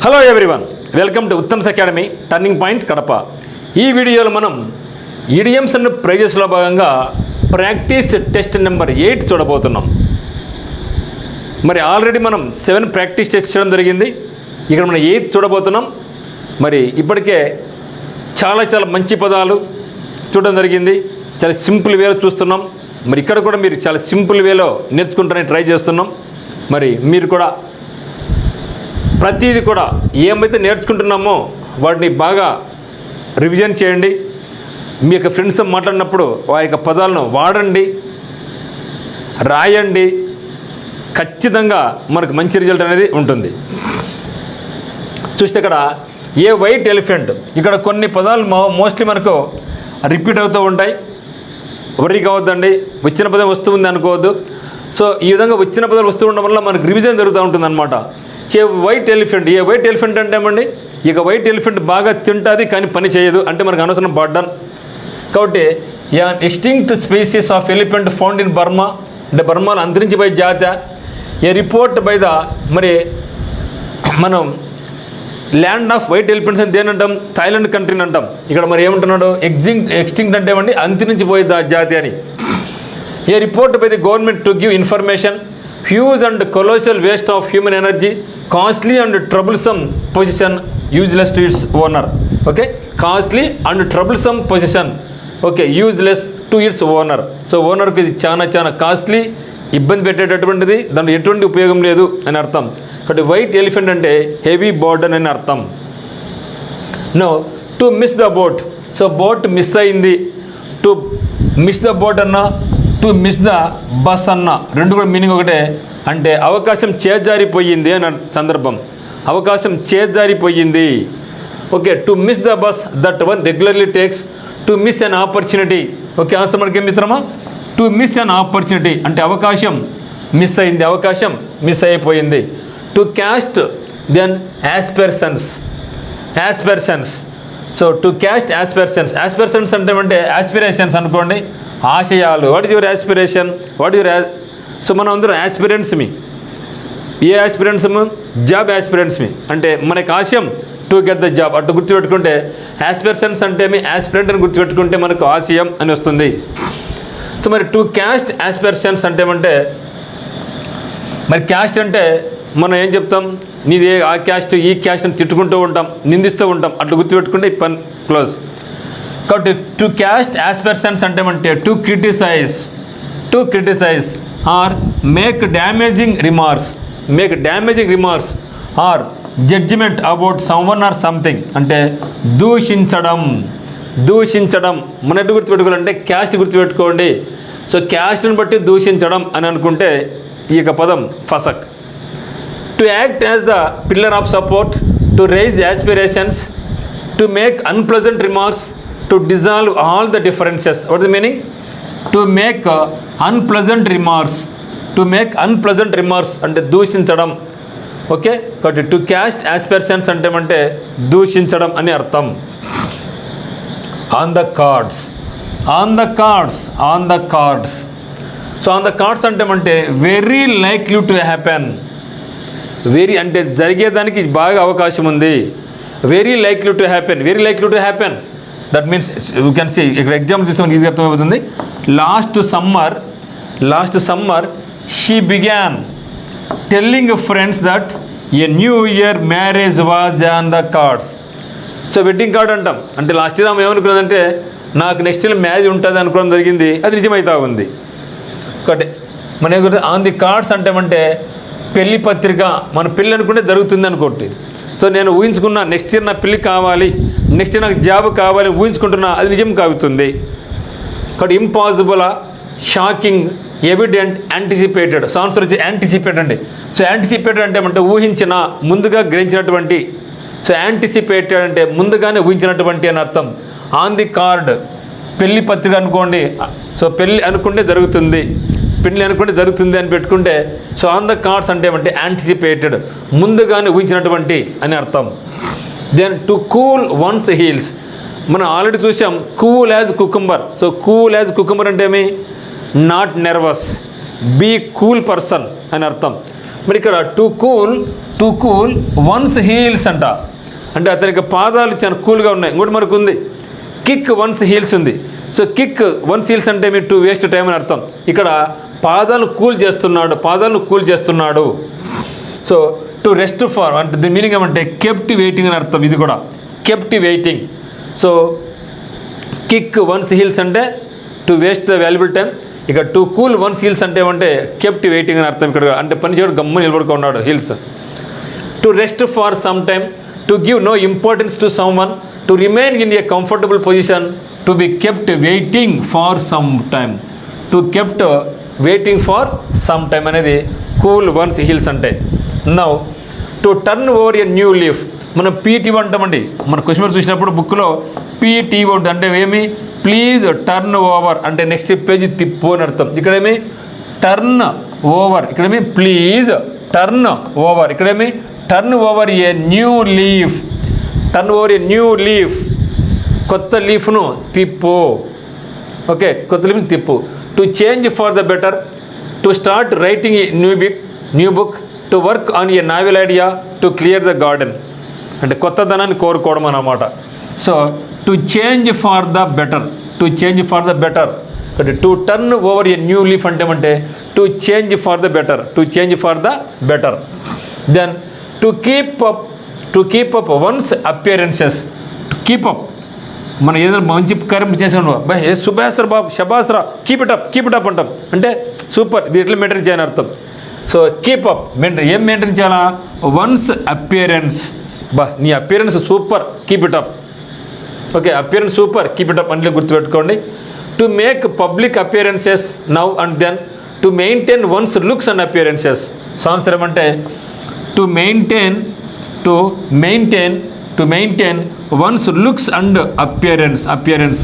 Hello everyone, welcome to Uttam's academy turning point Kadapa. ఈ వీడియోలో మనం ఈడియమ్స్ అండ్ ప్రైజెస్లో భాగంగా ప్రాక్టీస్ టెస్ట్ నెంబర్ 8 చూడబోతున్నాం. మరి ఆల్రెడీ మనం 7 ప్రాక్టీస్ టెస్ట్ చేయడం జరిగింది. ఇక్కడ మనం 8 చూడబోతున్నాం. మరి ఇప్పటికే చాలా మంచి పదాలు చూడడం జరిగింది. చాలా సింపుల్ వేలో చూస్తున్నాం. మరి ఇక్కడ కూడా మీరు చాలా సింపుల్ వేలో నేర్చుకుంటారని ట్రై చేస్తున్నాం. మరి మీరు కూడా ప్రతిదీ కూడా ఏమైతే నేర్చుకుంటున్నామో వాటిని బాగా రివిజన్ చేయండి. మీ యొక్క ఫ్రెండ్స్ మాట్లాడినప్పుడు ఆ యొక్క పదాలను వాడండి, రాయండి. ఖచ్చితంగా మనకు మంచి రిజల్ట్ అనేది ఉంటుంది. చూస్తే ఇక్కడ ఏ వైట్ ఎలిఫెంట్, ఇక్కడ కొన్ని పదాలు మోస్ట్లీ మనకు రిపీట్ అవుతూ ఉంటాయి. వరి కావద్దండి, వచ్చిన పదం వస్తుంది అనుకోవద్దు. సో ఈ విధంగా వచ్చిన పదాలు వస్తూ ఉండడం వల్ల మనకు రివిజన్ జరుగుతూ ఉంటుంది అనమాట. ఏ వైట్ ఎలిఫెంట్, ఏ వైట్ ఎలిఫెంట్ అంటే ఏమండి, ఇక వైట్ ఎలిఫెంట్ బాగా తింటుంది కానీ పని చేయదు అంటే మనకు అనవసరం బర్డన్. కాబట్టి extinct species of elephant found in Burma, అంటే బర్మాలో అంతరించిపోయే జాతి. ఏ రిపోర్ట్ బై ద, మరి మనం ల్యాండ్ ఆఫ్ వైట్ ఎలిఫెంట్స్ అని దేనంటాం, థాయిలాండ్ కంట్రీని అంటాం. ఇక్కడ మరి ఏమంటున్నాడు, ఎక్స్టింక్ట్ అంటే ఏమండి, అంతరించిపోయే జాతి అని. A report by the government to give information huge and colossal waste of human energy, costly and troublesome possession, useless to its owner. Okay, costly and troublesome possession, okay, useless to its owner. So ఓనర్కి ఇది చాలా costly, ఇబ్బంది పెట్టేటటువంటిది, దాంట్లో ఎటువంటి ఉపయోగం లేదు అని అర్థం. కాబట్టి వైట్ ఎలిఫెంట్ అంటే హెవీ బర్డన్ అని అర్థం. No, to miss the boat, so boat miss అయింది. టు మిస్ ద బోట్ అన్నా, టు మిస్ ద బస్ అన్న, రెండు కూడా మీనింగ్ ఒకటే. అంటే అవకాశం చేజారిపోయింది అని సందర్భం, అవకాశం చేజారిపోయింది. Okay, to miss the bus that one regularly takes, to miss an opportunity. Okay, answer మనకి ఏం మిత్రమా, టు మిస్ అన్ ఆపర్చునిటీ అంటే అవకాశం మిస్ అయింది, అవకాశం మిస్ అయిపోయింది. To cast then aspersions, so to cast aspersions అంటే యాస్పిరేషన్స్ అనుకోండి, ఆశయాలు. What is your aspiration, so మనం అందరం యాస్పిరెంట్స్ మీ. ఏ యాస్పిరెంట్స్? జాబ్ యాస్పిరెంట్స్ మీ, అంటే మనకి ఆశయం టు గెట్ ద జాబ్. అటు గుర్తుపెట్టుకుంటే యాస్పిరెషన్స్ అంటే మీ యాస్పిరెంట్ అని గుర్తుపెట్టుకుంటే మనకు ఆశయం అని వస్తుంది. సో మరి టు క్యాస్ట్ యాస్పిరెషన్స్ అంటే మరి క్యాస్ట్ అంటే మనం ఏం చెప్తాం, నీది ఆ క్యాస్ట్ ఈ క్యాస్ట్ అని తిట్టుకుంటూ ఉంటాం, నిందిస్తూ ఉంటాం. అట్లా గుర్తుపెట్టుకుంటే ఈ పని క్లోజ్. కాబట్టి టు క్యాస్ట్ యాస్పెర్సన్స్ అంటే to criticise or make damaging remarks or judgement about someone or something, అంటే దూషించడం. మన ఎటు గుర్తుపెట్టుకోవాలంటే క్యాస్ట్ గుర్తుపెట్టుకోండి. సో క్యాస్ట్ని బట్టి దూషించడం అని అనుకుంటే ఈ యొక్క పదం ఫసక్. To act as the pillar of support, to raise aspirations, to make unpleasant remarks, to dissolve all the differences. What the meaning? To make unpleasant remarks అంటే దూషించడం. ఓకే, కాబట్టి టు క్యాస్ట్ యాస్పెర్సన్స్ అంటే దూషించడం అని అర్థం. On the cards, so on the cards అంటే very likely to happen. Very అంటే జరిగేదానికి బాగా అవకాశం ఉంది. Very likely to happen that means you can see, ఇక్కడ ఎగ్జాంపుల్ తీసుకొని ఈజీగా అర్థమవుతుంది. Last summer she began telling friends that a new year marriage was on the cards. So wedding card అంటాం. అంటే లాస్ట్ ఇయర్ ఆమె ఏమనుకున్నదంటే నాకు నెక్స్ట్ ఇయర్ మ్యారేజ్ ఉంటుంది అనుకోవడం జరిగింది, అది నిజమవుతా ఉంది. కాబట్టి మన ఆన్ ది కార్డ్స్ అంటే పెళ్లి పత్రిక, మన పెళ్ళి అనుకుంటే జరుగుతుంది అనుకోండి. సో నేను ఊహించుకున్నా నెక్స్ట్ ఇయర్ నా పెళ్ళి కావాలి, నెక్స్ట్ ఇయర్ నాకు జాబ్ కావాలి ఊహించుకుంటున్నా, అది నిజం కావుతుంది. కాబట్టి impossible, shocking, evident, anticipated. So answer వచ్చి యాంటిసిపేట్ అండి. సో యాంటిసిపేటెడ్ అంటే ఊహించిన, ముందుగా గ్రహించినటువంటి. సో యాంటిసిపేటెడ్ అంటే ముందుగానే ఊహించినటువంటి అని అర్థం. ఆన్ ది కార్డ్ పెళ్లి పత్రిక అనుకోండి, సో పెళ్ళి అనుకుంటే జరుగుతుంది, పెళ్ళి అనుకుంటే జరుగుతుంది అని పెట్టుకుంటే, సో ఆన్ ద కార్డ్స్ అంటే యాంటిసిపేటెడ్, ముందుగానే ఊహించినటువంటి అని అర్థం. Then to cool one's heels, మనం ఆల్రెడీ చూసాం cool as cucumber. So cool as cucumber అంటే ఏమి, not nervous, be cool person అని అర్థం. మరి ఇక్కడ టు కూల్ వన్స్ హీల్స్ అంట, అంటే అతనికి పాదాలు చాలా కూల్గా ఉన్నాయి. ఇంకోటి మనకు ఉంది కిక్ వన్స్ హీల్స్ ఉంది. సో కిక్ వన్స్ హీల్స్ అంటే మీరు టు వేస్ట్ టైం అని అర్థం. ఇక్కడ పాదాలను కూల్ చేస్తున్నాడు. సో టు రెస్ట్ ఫార్ అంటే ది మీనింగ్ ఏమంటే కెప్ట్ వెయిటింగ్ అని అర్థం. ఇది కూడా kept waiting. So kick one's heels అంటే to waste the valuable time. ఇక టు కూల్ వన్స్ హీల్స్ అంటే ఏమంటే కెప్ట్ వెయిటింగ్ అని అర్థం. ఇక్కడ అంటే పని చేయడం గమ్మ నిలబడుకున్నాడు heels. To rest for some time, to give no importance to someone, to remain in a comfortable position, to be kept waiting for some time. To kept waiting for some time అనేది cool one's heels అంటే. Now to turn over a new leaf, మనం PTO అంటామండి. మన question చూసినప్పుడు బుక్లో PTO అంటే ఏమి, please turn over అంటే నెక్స్ట్ పేజీ తిప్పు అని అర్థం. ఇక్కడేమి టర్న్ ఓవర్, ఇక్కడేమి ప్లీజ్ టర్న్ ఓవర్, ఇక్కడేమి turn over a new leaf. Turn over a new leaf, కొత్త లీఫ్ను తిప్పు. ఓకే, కొత్త లీఫ్ని తిప్పు. To change for the better, to start writing a new book, to work on a novel idea, to clear the garden అంటే కొత్తదనాన్ని కోరుకోవడం అన్నమాట. So to change for the better, అంటే to turn over a new leaf అంటే to change for the better. Then to keep up one's appearances, keep up మనం ఏదైనా మంచి కార్యం చేసాను బై ఏ సుభాసరా బాబు షబాసరా కీప్ ఇట్ అప్ అంటాం. అంటే సూపర్, ఇది ఎట్లా మెయింటైన్ చేయని అర్థం. సో కీప్ అప్ ఏం మెయింటైన్ చేయాలా, వన్స్ అపియరెన్స్. నీ appearance super, keep it up. Okay, appearance super, keep it up అంటే గుర్తుపెట్టుకోండి. To make public appearances now and then, to maintain one's looks and appearances. So answer ఏమంటే to maintain one's looks and appearance.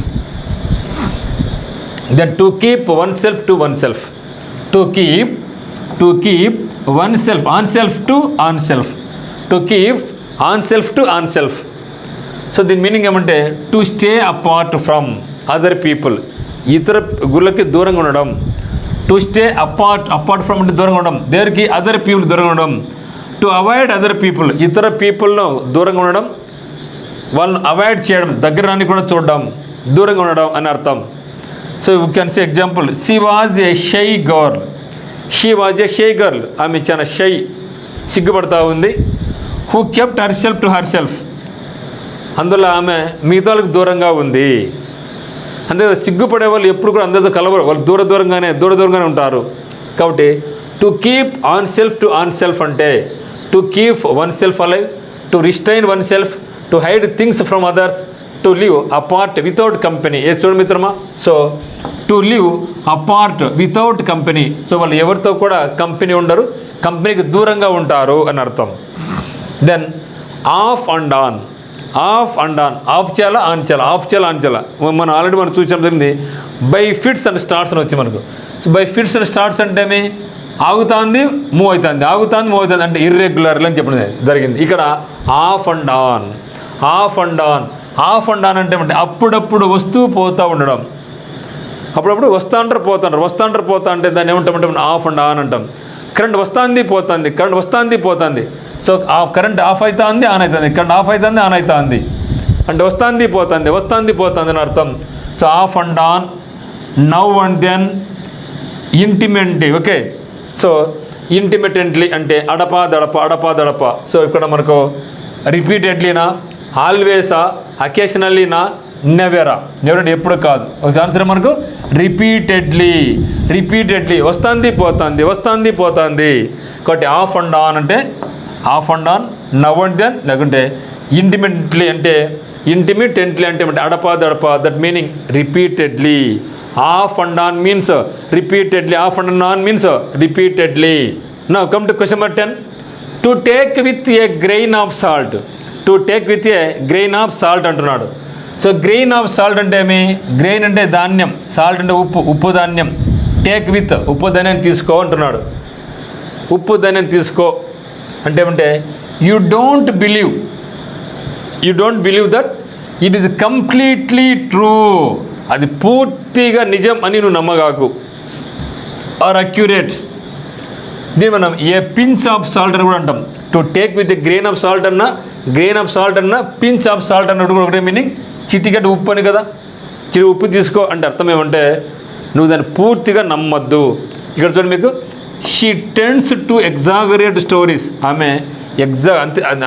Then to keep one self to one self, to keep one self on self to on self, to keep on self to on self. So దీని meaning ఏమంటే to stay apart from other people, ఇతర గుళ్ళకి దూరంగా ఉండడం. To stay apart from అంటే దూరంగా ఉండడం, దేనికి అదర్ పీపుల్ దూరంగా ఉండడం. టు అవాయిడ్ అదర్ పీపుల్, ఇతర పీపుల్ను దూరంగా ఉండడం, వాళ్ళని అవాయిడ్ చేయడం, దగ్గర రాని కూడా చూడడం, దూరంగా ఉండడం అని అర్థం. So you can say example, she was a shy girl, ఆమె చాలా షై, సిగ్గుపడతా ఉంది. Who kept her self to her self, అందులో ఆమె మిగతా వాళ్ళకి దూరంగా ఉంది. అంతే, సిగ్గుపడే వాళ్ళు ఎప్పుడు కూడా అందరితో కలవరు, వాళ్ళు దూరంగానే ఉంటారు. కాబట్టి to keep on self to on self అంటే to keep one self alive, to restrain one self, to hide things from others, to live apart without company. ఏ చూడండి మిత్రమా, so to live apart without company. So వాళ్ళు ఎవరితో కూడా company ఉండరు, కంపెనీకి దూరంగా ఉంటారు అని అర్థం. Then off and on, off చేయాలా ఆన్ చేయాలా. మనం ఆల్రెడీ చూసాం జరిగింది బై ఫిట్స్ అండ్ స్టార్ట్స్ అని వచ్చి మనకు. So by fits and starts అంటే ఏమి, ఆగుతుంది మూవ్ అవుతుంది అంటే ఇర్రెగ్యులర్లీ అని చెప్పడం జరిగింది. ఇక్కడ ఆఫ్ అండ్ ఆన్ అంటే అప్పుడప్పుడు వస్తూ పోతూ ఉండడం, అప్పుడప్పుడు వస్తూ పోతా అంటే దాన్ని ఏమంటామంటే ఆఫ్ అండ్ ఆన్ అంటాం. కరెంట్ వస్తుంది పోతుంది. సో కరెంట్ ఆఫ్ అవుతుంది ఆన్ అవుతుంది, కరెంట్ ఆఫ్ అవుతుంది ఆన్ అవుతుంది అంటే వస్తుంది పోతుంది అని అర్థం. So off and on, now and then, intermittently. Okay, so intermittently అంటే అడపా దడప. సో ఇక్కడ మనకు రిపీటెడ్లీనా, ఆల్వేసా, అకేషనల్లీనా, నెవెరా అంటే ఎప్పుడు కాదు. ఒక ఆన్సర్ మనకు రిపీటెడ్లీ వస్తుంది పోతుంది. కాబట్టి ఆఫ్ అండ్ ఆన్ అంటే off and on, now and then, లేకుంటే ఇంటిమిటెంట్లీ అంటే అడపా దడప, that meaning repeatedly. Off and on means repeatedly, Now come to question number 10. To take with a grain of salt, అంటున్నాడు. So grain of salt అంటే ఏమి, grain అంటే ధాన్యం, salt అంటే ఉప్పు ధాన్యం. టేక్ విత్, ఉప్పు ధాన్యాన్ని తీసుకో అంటున్నాడు. ఉప్పు ధాన్యాన్ని తీసుకో అంటే ఏమంటే you don't believe that it is completely true, అది పూర్తిగా నిజం అని నువ్వు నమ్మగాకు. ఆర్ అక్యురేట్, దీన్ని మనం ఏ పించ్ ఆఫ్ సాల్ట్ అని కూడా అంటాం. To take with grain of salt అన్న పించ్ ఆఫ్ సాల్ట్ అన్నట్టు కూడా ఒకటే మీనింగ్. చిటికెట్ ఉప్పు అని కదా, ఉప్పు తీసుకో అంటే అర్థం ఏమంటే నువ్వు దాన్ని పూర్తిగా నమ్మద్దు. ఇక్కడ చూడండి మీకు, she tends to exaggerate stories. ఆమె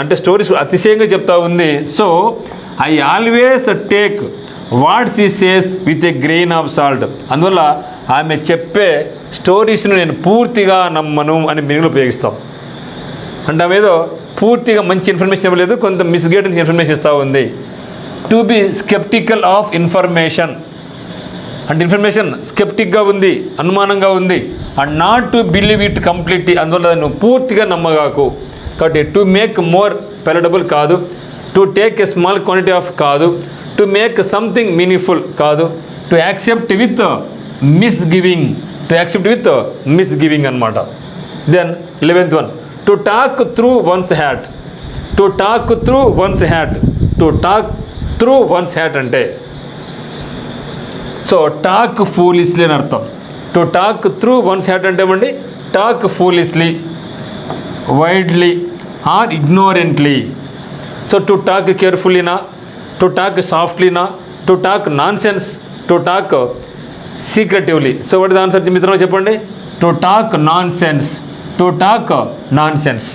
అంటే స్టోరీస్ అతిశయంగా చెప్తా ఉంది. So I always take what she says with a grain of salt. అందువల్ల ఆమె చెప్పే స్టోరీస్ను నేను పూర్తిగా నమ్మను అని మీనింగ్లో ఉపయోగిస్తాం. అంటే ఆమె ఏదో పూర్తిగా మంచి ఇన్ఫర్మేషన్ ఇవ్వలేదు, కొంత మిస్గైడెన్స్ ఇన్ఫర్మేషన్ ఇస్తూ ఉంది. To be sceptical of information అంటే ఇన్ఫర్మేషన్ స్కెప్టిక్గా ఉంది, అనుమానంగా ఉంది. And not to believe it completely, అందువల్ల నువ్వు పూర్తిగా నమ్మగాకు. కాబట్టి టు మేక్ మోర్ పెలడబుల్ కాదు, to take a small quantity of కాదు, టు మేక్ సంథింగ్ మీనింగ్ఫుల్ కాదు, టు యాక్సెప్ట్ విత్ మిస్గివింగ్ అనమాట. Then 11th one, to talk through one's hat అంటే so talk foolishly అని అర్థం. To talk through one's hat అంటే ఏమండి, talk foolishly, wildly or ignorantly. So to talk కేర్ఫుల్లీనా, to talk సాఫ్ట్లీనా, to talk nonsense, to talk secretively. So what is answer మిత్రులు చెప్పండి, to talk non sense.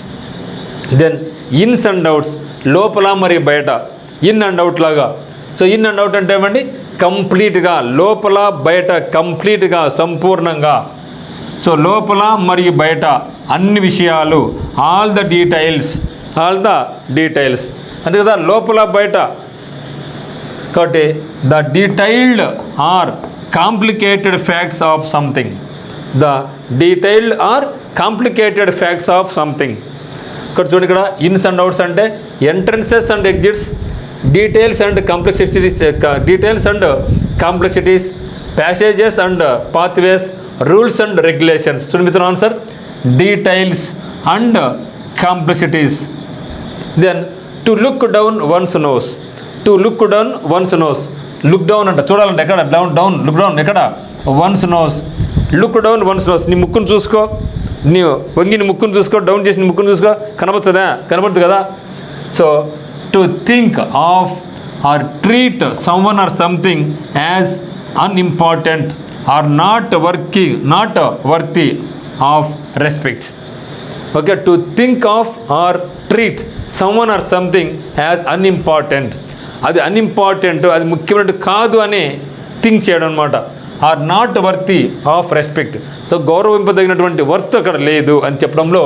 Then ins and outs, లోపల మరియు బయట, in and out లాగా. So in and out అంటే ఏమండి, కంప్లీట్గా, లోపల బయట కంప్లీట్గా, సంపూర్ణంగా. సో లోపల మరియు బయట అన్ని విషయాలు, ఆల్ ద డీటెయిల్స్ అంతే కదా, లోపల బయట. కాబట్టి the detailed or complicated facts of something. ఇక్కడ చూడండి, ఇక్కడ ఇన్స్ అండ్ అవుట్స్ అంటే entrances and exits, details and complexities, passages and pathways, rules and regulations. చూడండి మిత్రులు answer, details and complexities. Then to look down one's nose, look down అంట, చూడాలంటే ఎక్కడ, look down ఎక్కడ, లుక్ డౌన్ వన్స్ నోస్. నీ ముక్కును చూసుకో, నీ వంగిని ముక్కును చూసుకో, డౌన్ చేసి నీ ముక్కును చూసుకో, కనబడుతుంది కదా. So to think of or treat someone or something as unimportant or not worthy of respect. Okay, to think of or treat someone or something as unimportant, అది అన్ఇంపార్టెంట్, అది ముఖ్యమైన కాదు అని థింక్ చేయడం అనమాట. Or not worthy of respect. So గౌరవింపదగినటువంటి worth అక్కడ లేదు అని చెప్పడంలో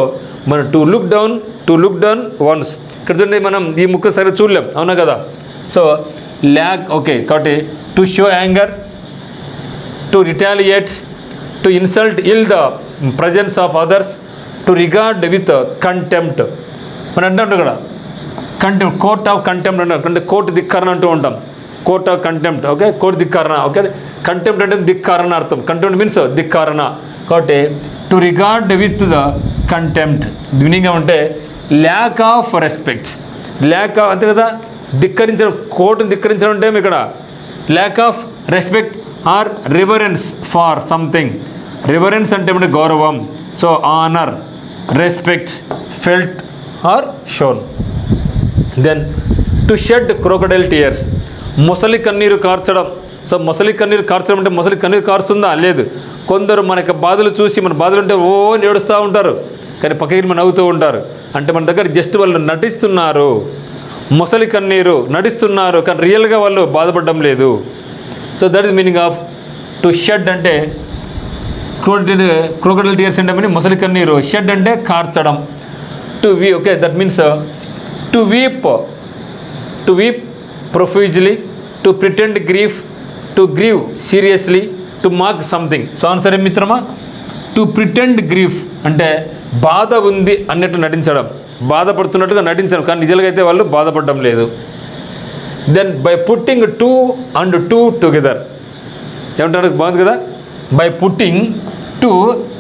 మనం టు లుక్ డౌన్ వన్స్. ఇక్కడ చూడండి, మనం ఈ ముక్క సరిగ్గా చూడలేం, అవునా కదా. సో ఓకే, కాబట్టి to show anger, to retaliate, to insult ill the presence of others, to regard with contempt. మనం అంటాం ఇక్కడ కంటెంప్ట్, కోర్ట్ ఆఫ్ కంటెంప్ట్ అంటాం, అంటే కోర్టు ధిక్కరణ అంటూ ఉంటాం. Court of contempt, okay, court ధిక్కరణ. ఓకే, కంటెంప్ట్ అంటే ధిక్కరణ అర్థం, కంటెంప్ట్ మీన్స్ ధిక్కరణ. కాబట్టి to regard with the contempt meaning ఏమంటే ల్యాక్ ఆఫ్ రెస్పెక్ట్, అంతే కదా, ధిక్కరించడం, కోర్టును ధిక్కరించడం అంటే ఇక్కడ lack of respect or reverence for something. Reverence అంటే ఏమంటే గౌరవం. So honour, respect, felt or shown. Then to shed crocodile tears, మొసలి కన్నీరు కార్చడం. సో మొసలి కన్నీరు కార్చడం అంటే మొసలి కన్నీరు కారుస్తుందా? లేదు. కొందరు మన యొక్క బాధలు చూసి, మన బాధలు ఉంటే ఓ ఏడుస్తూ ఉంటారు, కానీ పక్కకి మన నవ్వుతూ ఉంటారు. అంటే మన దగ్గర జస్ట్ వాళ్ళు నటిస్తున్నారు, మొసలి కన్నీరు నటిస్తున్నారు, కానీ రియల్గా వాళ్ళు బాధపడడం లేదు. So that is meaning of to shed అంటే క్రోకడైల్ టీయర్స్ అంటే మొసలి కన్నీరు, షెడ్ అంటే కార్చడం. To weep, okay, that means to weep profusely, to pretend grief, to grieve seriously, to mark something. So answer ఏం మిత్రమా, టు ప్రిటెండ్ గ్రీఫ్ అంటే బాధ ఉంది అన్నట్టు నటించడం, బాధపడుతున్నట్టుగా నటించడం, కానీ నిజంగా అయితే వాళ్ళు బాధపడడం లేదు. Then by putting two and two together, ఏమంటారు, బాగుంది కదా, by putting two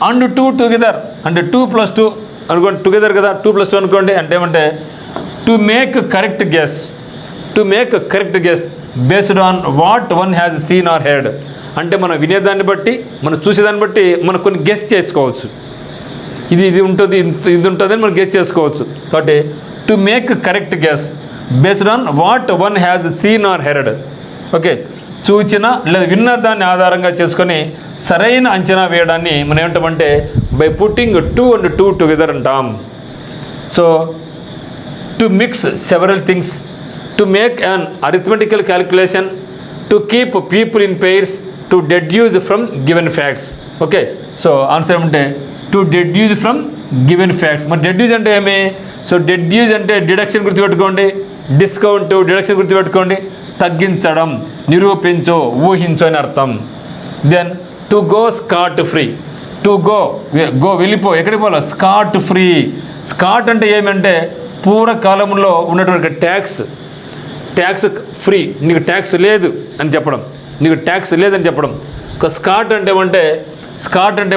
and two together అంటే 2+2 అనుకోండి, టుగెదర్ కదా, 2+2 అనుకోండి. అంటే ఏమంటే to make correct guess based on what one has seen or heard. అంటే మనం వినేదాన్ని బట్టి, మనం చూసేదాన్ని బట్టి మనం కొన్ని గెస్ చేసుకోవచ్చు. ఇది ఉంటుంది ఇది ఉంటుంది అని మనం గెస్ చేసుకోవచ్చు. కాబట్టి to make correct guess based on what one has seen or heard. Okay, చూచిన లేదా విన్న దాన్ని ఆధారంగా చేసుకొని సరైన అంచనా వేయడాన్ని మనం ఏమంటామంటే బై పుట్టింగ్ 2 and 2 టుగెదర్ అంటాం. So to mix several things, to make an arithmetical calculation, to keep people in pairs, to deduce from given facts. Okay, so answer ఏమంటే to deduce from given facts. మరి deduce అంటే ఏమి? So డెడ్యూజ్ అంటే deduction గుర్తుపెట్టుకోండి, discount deduction గుర్తుపెట్టుకోండి, తగ్గించడం, నిరూపించు, ఊహించు అని అర్థం. Then to go scot free, to go వెళ్ళిపో, ఎక్కడికి పోవాలి? Scott free. స్కాట్ అంటే ఏమంటే పూర్వకాలంలో ఉన్నటువంటి ట్యాక్స్ ఫ్రీ, నీకు ట్యాక్స్ లేదు అని చెప్పడం, నీకు ట్యాక్స్ లేదని చెప్పడం. స్కాట్ అంటే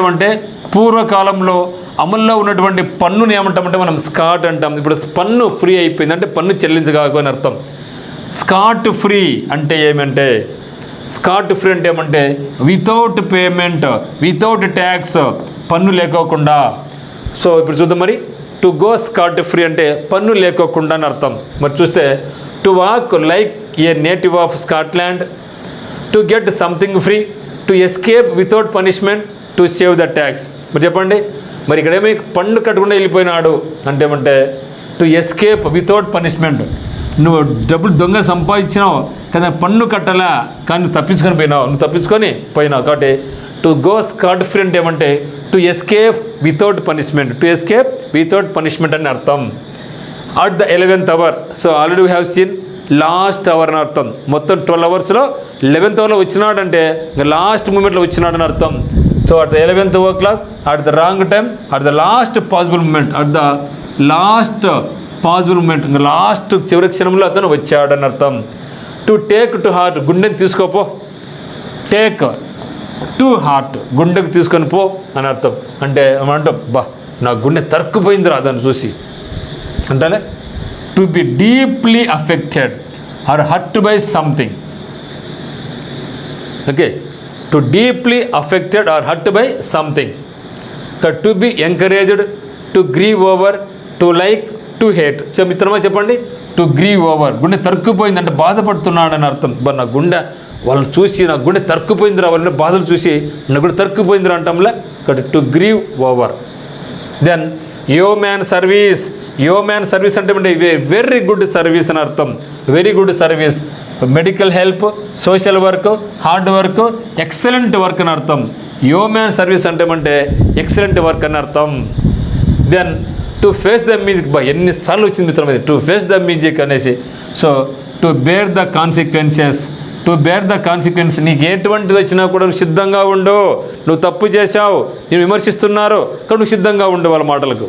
ఏమంటే పూర్వకాలంలో అమల్లో ఉన్నటువంటి పన్నుని ఏమంటామంటే మనం స్కాట్ అంటాం. ఇప్పుడు పన్ను ఫ్రీ అయిపోయింది అంటే పన్ను చెల్లించగాకు అని అర్థం. స్కాట్ ఫ్రీ అంటే ఏమంటే వితౌట్ పేమెంట్, వితౌట్ ట్యాక్స్, పన్ను లేకోకుండా. సో ఇప్పుడు చూద్దాం మరి, టు గో స్కాట్ ఫ్రీ అంటే పన్ను లేకోకుండా అని అర్థం. మరి చూస్తే to walk like A native of Scotland, to get something free, to escape without punishment, to save the tax. మరి చెప్పండి, మరి ఇక్కడ ఏమి పన్ను కట్టకుండా వెళ్ళిపోయినాడు అంటే ఏమంటే టు ఎస్కేప్ వితౌట్ పనిష్మెంట్. నువ్వు డబ్బులు దొంగ సంపాదించినావు కానీ పన్ను కట్టలా, కానీ నువ్వు తప్పించుకొని పోయినావు. కాబట్టి టు గో స్కాట్ ఫ్రీ అంటే ఏమంటే టు ఎస్కేప్ వితౌట్ పనిష్మెంట్ అని అర్థం. At the 11th hour, so already we have seen last hour అని అర్థం. మొత్తం 12 hours 11th hour వచ్చినాడంటే ఇంకా లాస్ట్ మూమెంట్లో వచ్చినాడని అర్థం. So at the 11th o'clock, at the wrong time, at the last possible moment, ఇంకా లాస్ట్ చివరి క్షణంలో అతను వచ్చాడని అర్థం. టు టేక్ టు హార్ట్, గుండెకి తీసుకోపో, టేక్ టు హార్ట్, గుండెకి తీసుకొని పో అని అర్థం. అంటే ఏమంటాం, నా గుండె తరుక్కుపోయిందిరా దాన్ని చూసి అంటే. To be deeply affected or hurt by something. Okay, to deeply affected or hurt by something. To be encouraged, to grieve over, to like, to hate. మిత్రమా చెప్పండి, టు గ్రీవ్ ఓవర్, గుండె తరుక్కుపోయింది అంటే బాధపడుతున్నాడని అర్థం. నా గుండె వాళ్ళని చూసి నా గుండె తరుక్కుపోయిందిరా, వాళ్ళ బాధలు చూసి నా గుండె తరుక్కుపోయిందిరా అంటాంలే. కాబట్టి to grieve over. Then yeoman service అంటే వెరీ గుడ్ సర్వీస్ అని అర్థం. Very good service, medical help, social work, hard work, excellent work అని అర్థం. యో మ్యాన్ సర్వీస్ అంటే ఎక్సలెంట్ వర్క్ అని అర్థం. Then to face the music, ఎన్నిసార్లు వచ్చింది మిత్రం అది, టు ఫేస్ ద మ్యూజిక్ అనేసి. So to bear the consequence, నీకు ఎటువంటిది వచ్చినా కూడా నువ్వు సిద్ధంగా ఉండు. నువ్వు తప్పు చేశావు, నేను విమర్శిస్తున్నారు కానీ నువ్వు సిద్ధంగా ఉండు వాళ్ళ మాటలకు.